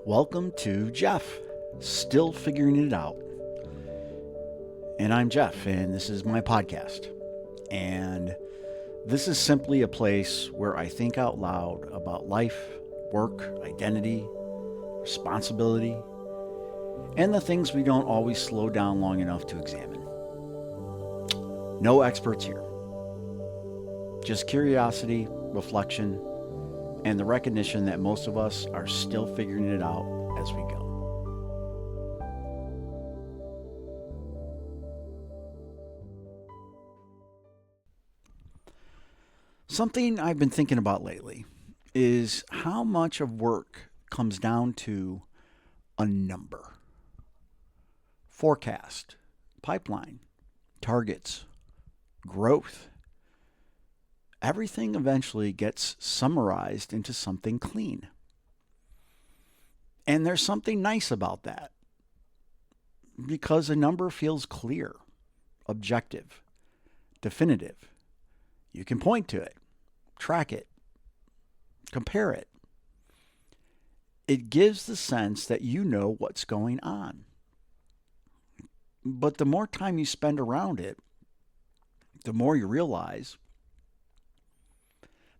Welcome to Jeff, Still Figuring It Out. And I'm Jeff, and this is my podcast. And this is simply a place where I think out loud about life, work, identity, responsibility, and the things we don't always slow down long enough to examine. No experts here. Just curiosity, reflection, and the recognition that most of us are still figuring it out as we go. Something I've been thinking about lately is how much of work comes down to a number. Forecast, pipeline, targets, growth. Everything eventually gets summarized into something clean. And there's something nice about that because a number feels clear, objective, definitive. You can point to it, track it, compare it. It gives the sense that you know what's going on. But the more time you spend around it, the more you realize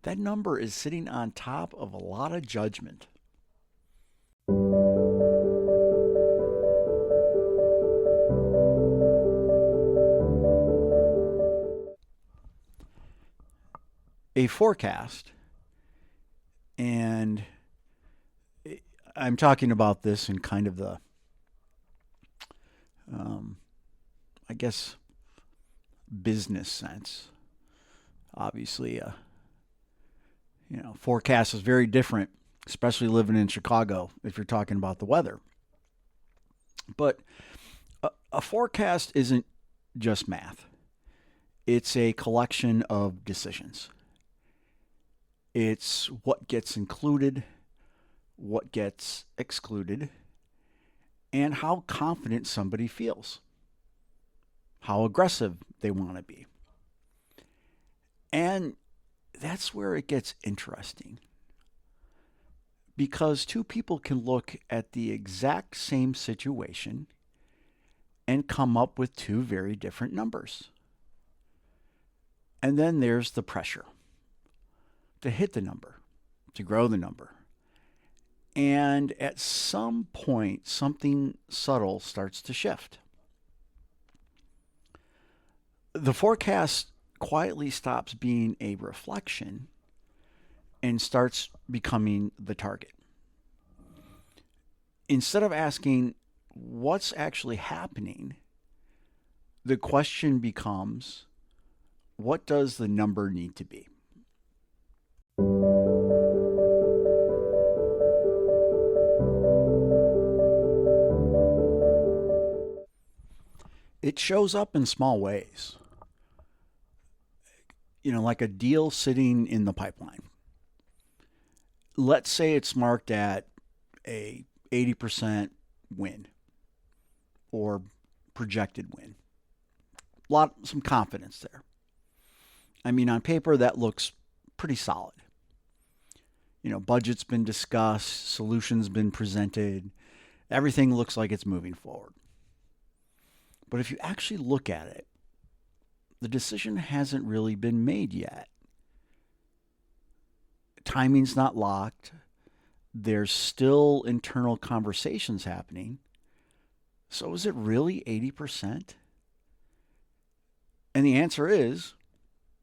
that number is sitting on top of a lot of judgment. A forecast, and I'm talking about this in kind of the, business sense. Obviously, forecast is very different, especially living in Chicago if you're talking about the weather. But a forecast isn't just math. It's a collection of decisions. It's what gets included, what gets excluded, and how confident somebody feels, how aggressive they want to be. And that's where it gets interesting. Because two people can look at the exact same situation and come up with two very different numbers. And then there's the pressure to hit the number, to grow the number. And at some point, something subtle starts to shift. The forecast quietly stops being a reflection and starts becoming the target. Instead of asking what's actually happening, the question becomes, what does the number need to be? It shows up in small ways. Like a deal sitting in the pipeline. Let's say it's marked at a 80% win or projected win. Some confidence there. On paper that looks pretty solid. Budget's been discussed, solutions been presented, everything looks like it's moving forward. But if you actually look at it, the decision hasn't really been made yet. Timing's not locked. There's still internal conversations happening. So is it really 80%? And the answer is,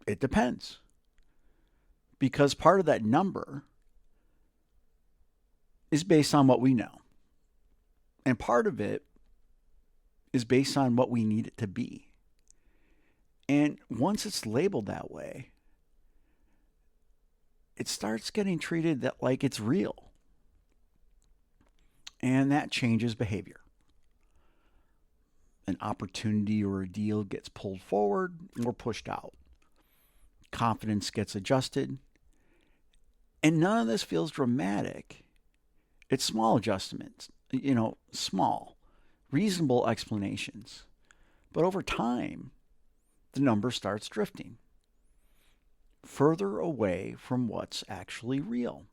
it depends. Because part of that number is based on what we know. And part of it is based on what we need it to be. And once it's labeled that way, it starts getting treated like it's real. And that changes behavior. An opportunity or a deal gets pulled forward or pushed out. Confidence gets adjusted. And none of this feels dramatic. It's small adjustments, small, reasonable explanations. But over time, the number starts drifting further away from what's actually real.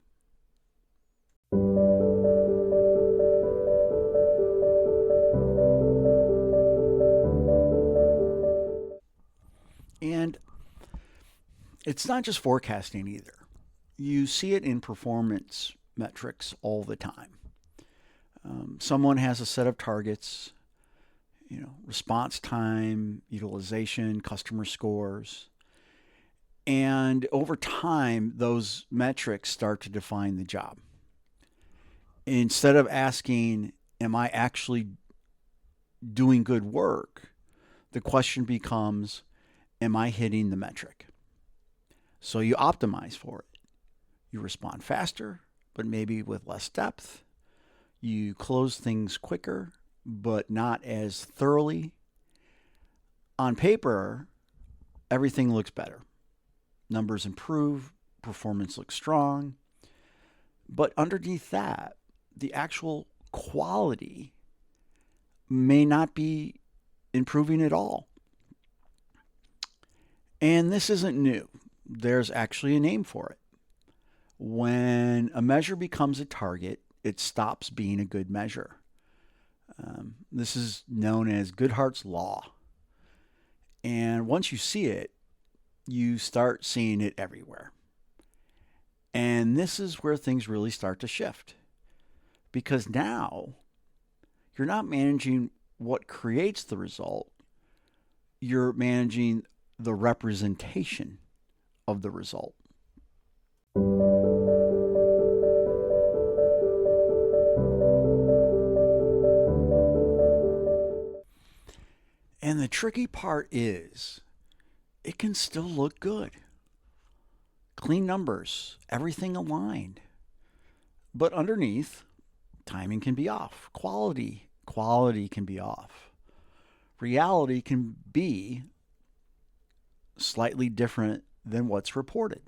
it's not just forecasting either. You see it in performance metrics all the time. Someone has a set of targets, response time, utilization, customer scores. And over time, those metrics start to define the job. Instead of asking, am I actually doing good work? The question becomes, am I hitting the metric? So you optimize for it. You respond faster, but maybe with less depth. You close things quicker, but not as thoroughly. On paper, everything looks better. Numbers improve, performance looks strong. But underneath that, the actual quality may not be improving at all. And this isn't new. There's actually a name for it. When a measure becomes a target, it stops being a good measure. This is known as Goodhart's law. And once you see it, you start seeing it everywhere. And this is where things really start to shift. Because now, you're not managing what creates the result, you're managing the representation of the result. And the tricky part is, it can still look good. Clean numbers, everything aligned. But underneath, timing can be off. Quality can be off. Reality can be slightly different than what's reported.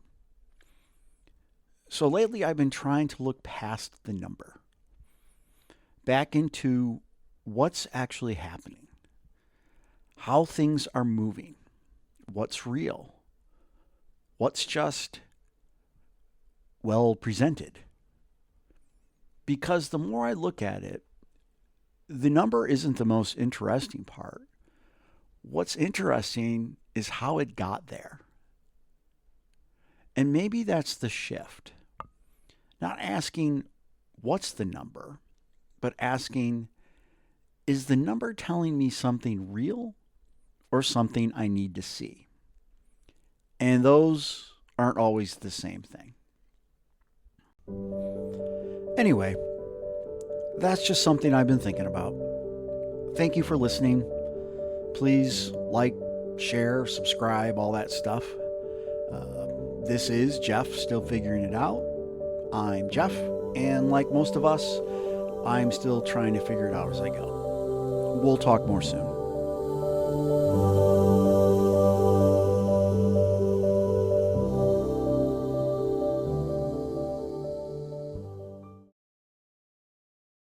So lately I've been trying to look past the number, back into what's actually happening, how things are moving, what's real, what's just well presented. Because the more I look at it, the number isn't the most interesting part. What's interesting is how it got there. And maybe that's the shift. Not asking, what's the number, but asking, is the number telling me something real or something I need to see? And those aren't always the same thing. Anyway, that's just something I've been thinking about. Thank you for listening. Please like, share, subscribe, all that stuff. This is Jeff, still figuring it out. I'm Jeff, and like most of us, I'm still trying to figure it out as I go. We'll talk more soon.